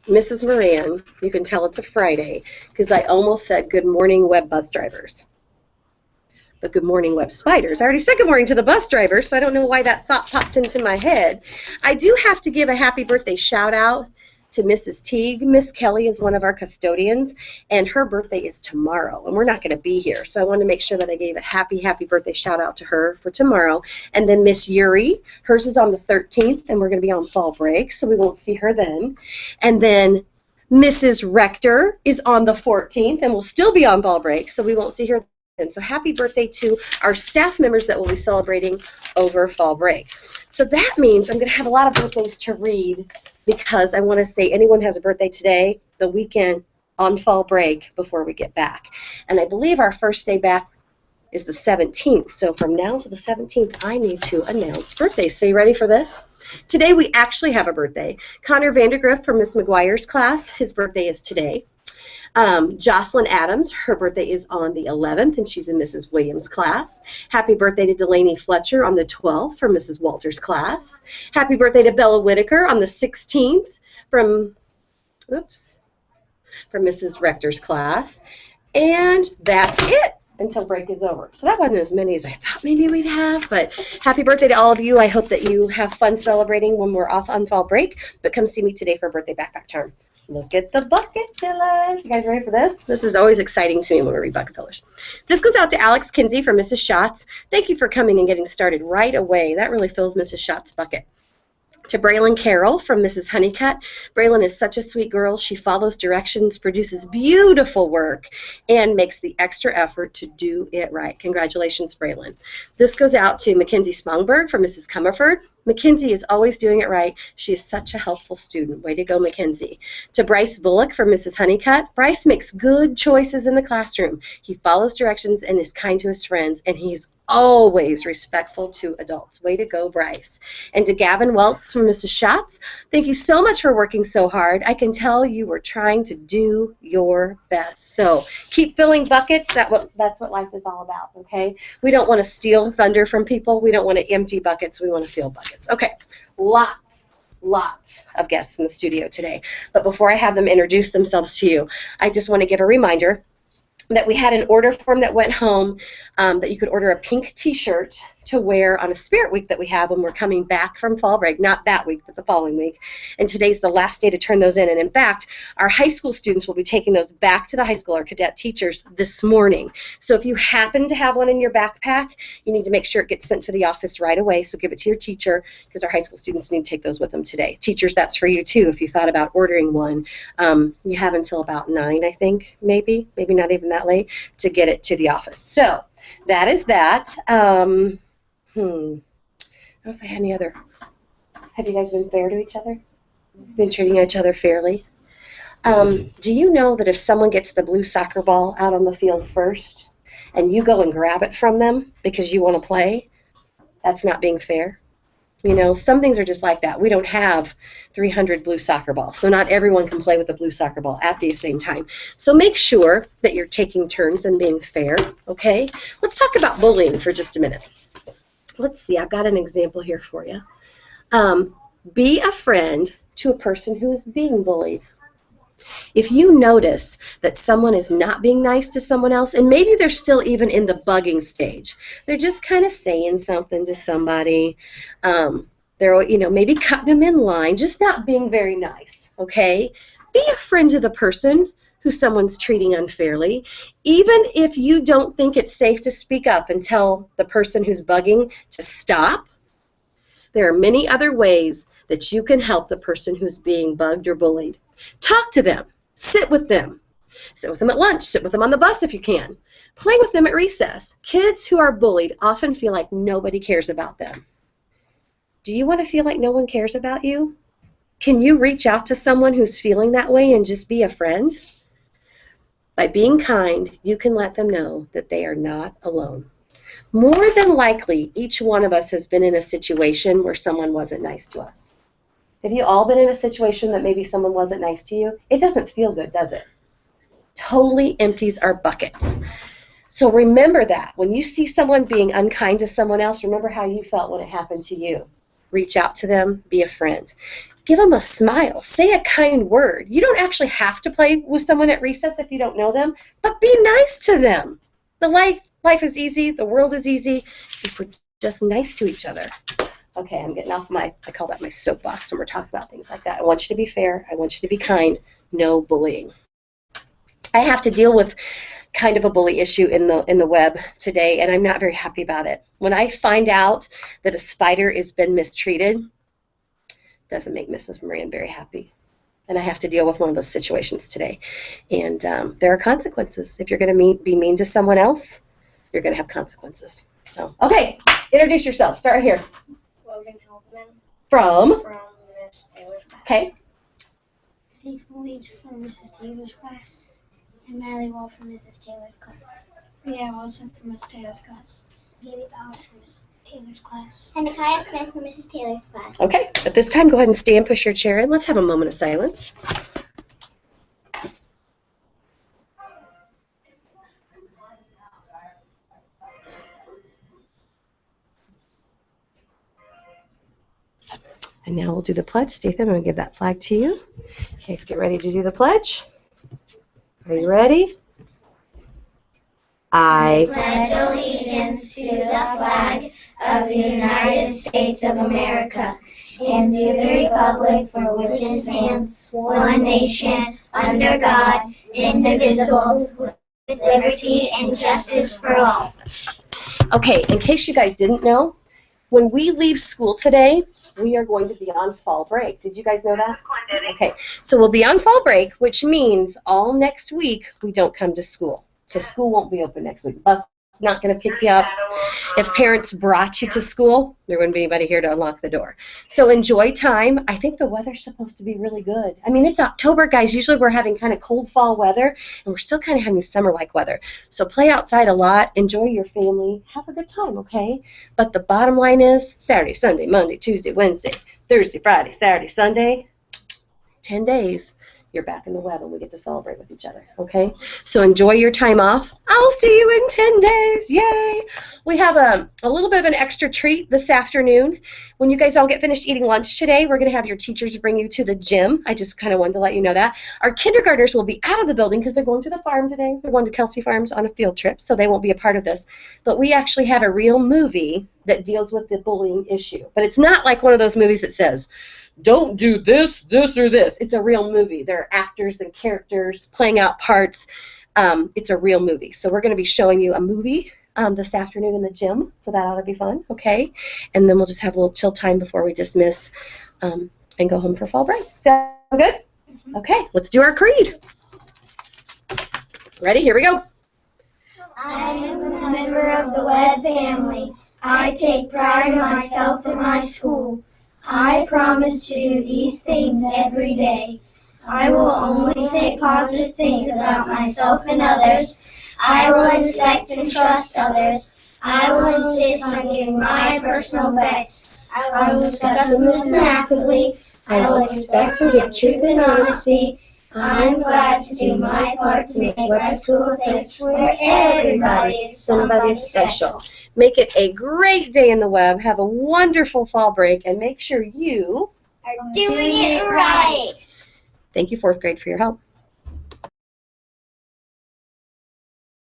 Mrs. Moran, you can tell it's a Friday because I almost said good morning web bus drivers. But good morning web spiders. I already said good morning to the bus drivers, so I don't know why that thought popped into my head. I do have to give a happy birthday shout out to Mrs. Teague. Miss Kelly is one of our custodians, and her birthday is tomorrow, and we're not going to be here. So I wanted to make sure that I gave a happy birthday shout out to her for tomorrow. And then Miss Yuri, hers is on the 13th, and we're going to be on fall break, so we won't see her then. And then Mrs. Rector is on the 14th, and we'll still be on fall break, so we won't see her. And so happy birthday to our staff members that will be celebrating over fall break. So that means I'm going to have a lot of birthdays to read because I want to say anyone has a birthday today, the weekend, on fall break before we get back. And I believe our first day back is the 17th. So from now to the 17th, I need to announce birthdays. So you ready for this? Today we actually have a birthday. Connor Vandergriff from Miss McGuire's class, his birthday is today. Jocelyn Adams, her birthday is on the 11th, and she's in Mrs. Williams' class. Happy birthday to Delaney Fletcher on the 12th from Mrs. Walters' class. Happy birthday to Bella Whitaker on the 16th from Mrs. Rector's class. And that's it until break is over. So that wasn't as many as I thought maybe we'd have, but happy birthday to all of you. I hope that you have fun celebrating when we're off on fall break, but come see me today for birthday backpack charm. Look at the bucket fillers. You guys ready for this? This is always exciting to me when we read bucket fillers. This goes out to Alex Kinsey from Mrs. Schatz. Thank you for coming and getting started right away. That really fills Mrs. Schatz's bucket. To Braylon Carroll from Mrs. Honeycutt. Braylon is such a sweet girl. She follows directions, produces beautiful work, and makes the extra effort to do it right. Congratulations, Braylon. This goes out to Mackenzie Smongberg from Mrs. Comerford. Mackenzie is always doing it right. She is such a helpful student. Way to go, Mackenzie. To Bryce Bullock from Mrs. Honeycutt. Bryce makes good choices in the classroom. He follows directions and is kind to his friends, and he's always respectful to adults. Way to go, Bryce. And to Gavin Welts from Mrs. Schatz, thank you so much for working so hard. I can tell you were trying to do your best. So keep filling buckets. That's what life is all about, okay? We don't want to steal thunder from people. We don't want to empty buckets. We want to fill buckets. Okay, lots of guests in the studio today. But before I have them introduce themselves to you, I just want to give a reminder that we had an order form that went home that you could order a pink t-shirt to wear on a Spirit Week that we have when we're coming back from fall break, not that week, but the following week. And today's the last day to turn those in. And in fact, our high school students will be taking those back to the high school, our cadet teachers, this morning. So if you happen to have one in your backpack, you need to make sure it gets sent to the office right away. So give it to your teacher because our high school students need to take those with them today. Teachers, that's for you too. If you thought about ordering one, you have until about 9, I think, maybe not even that late, to get it to the office. So that is that. I don't know if I had any other. Have you guys been fair to each other? Been treating each other fairly? Do you know that if someone gets the blue soccer ball out on the field first and you go and grab it from them because you want to play, that's not being fair? You know, some things are just like that. We don't have 300 blue soccer balls, so not everyone can play with a blue soccer ball at the same time. So make sure that you're taking turns and being fair, okay? Let's talk about bullying for just a minute. Let's see, I've got an example here for you. Be a friend to a person who is being bullied. If you notice that someone is not being nice to someone else, and maybe they're still even in the bugging stage, they're just kind of saying something to somebody, they're, you know, maybe cutting them in line, just not being very nice, okay? Be a friend to the person who someone's treating unfairly, even if you don't think it's safe to speak up and tell the person who's bugging to stop. There are many other ways that you can help the person who's being bugged or bullied. Talk to them. Sit with them. Sit with them at lunch. Sit with them on the bus if you can. Play with them at recess. Kids who are bullied often feel like nobody cares about them. Do you want to feel like no one cares about you? Can you reach out to someone who's feeling that way and just be a friend? By being kind, you can let them know that they are not alone. More than likely, each one of us has been in a situation where someone wasn't nice to us. Have you all been in a situation that maybe someone wasn't nice to you? It doesn't feel good, does it? Totally empties our buckets. So remember that. When you see someone being unkind to someone else, remember how you felt when it happened to you. reach out to them, be a friend. Give them a smile. Say a kind word. You don't actually have to play with someone at recess if you don't know them, but be nice to them. Life is easy. The world is easy if we're just nice to each other. Okay, I'm getting off I call that my soapbox when we're talking about things like that. I want you to be fair. I want you to be kind. No bullying. I have to deal with kind of a bully issue in the web today, and I'm not very happy about it. When I find out that a spider has been mistreated, it doesn't make Mrs. Moran very happy. And I have to deal with one of those situations today. And there are consequences. If you're going to be mean to someone else, you're going to have consequences. So, okay, introduce yourself. Start here. Logan Haldeman. From Miss Taylor's class. Okay. Steve Leach from Mrs. Taylor's class. And Miley Wall from Mrs. Taylor's class. Yeah, Wilson from Mrs. Taylor's class. Haley Bowers from Mrs. Taylor's class. And Nakaya Smith from Mrs. Taylor's class. Okay, at this time, go ahead and stand, push your chair in. Let's have a moment of silence. And now we'll do the pledge. Statham, I'm going to give that flag to you. Okay, let's get ready to do the pledge. Are you ready? I pledge allegiance to the flag of the United States of America and to the republic for which it stands, one nation, under God, indivisible, with liberty and justice for all. Okay, in case you guys didn't know, when we leave school today, we are going to be on fall break. Did you guys know that? Okay, so we'll be on fall break, which means all next week we don't come to school. So school won't be open next week. Bus is not going to pick you up. If parents brought you to school, there wouldn't be anybody here to unlock the door. So enjoy time. I think the weather's supposed to be really good. I mean, it's October, guys. Usually we're having kind of cold fall weather, and we're still kind of having summer-like weather. So play outside a lot. Enjoy your family. Have a good time, okay? But the bottom line is Saturday, Sunday, Monday, Tuesday, Wednesday, Thursday, Friday, Saturday, Sunday, 10 days. You're back in the web and we get to celebrate with each other, okay? So enjoy your time off. I'll see you in 10 days. Yay! We have a little bit of an extra treat this afternoon. When you guys all get finished eating lunch today, we're going to have your teachers bring you to the gym. I just kind of wanted to let you know that. Our kindergartners will be out of the building because they're going to the farm today. They're going to Kelsey Farms on a field trip, so they won't be a part of this. But we actually have a real movie that deals with the bullying issue. But it's not like one of those movies that says, don't do this, this, or this. It's a real movie. There are actors and characters playing out parts. It's a real movie. So we're going to be showing you a movie this afternoon in the gym, so that ought to be fun, okay? And then we'll just have a little chill time before we dismiss and go home for fall break. Sound good? Okay, let's do our creed. Ready? Here we go. I am a member of the Webb family. I take pride in myself and my school. I promise to do these things every day. I will only say positive things about myself and others. I will respect and trust others. I will insist on giving my personal best. I will discuss and listen actively. I will expect and give truth and honesty. I am glad to do my part to make Webb School a place where everybody is somebody special. Make it a great day in the web. Have a wonderful fall break, and make sure you are doing it right. Thank you, 4th grade, for your help.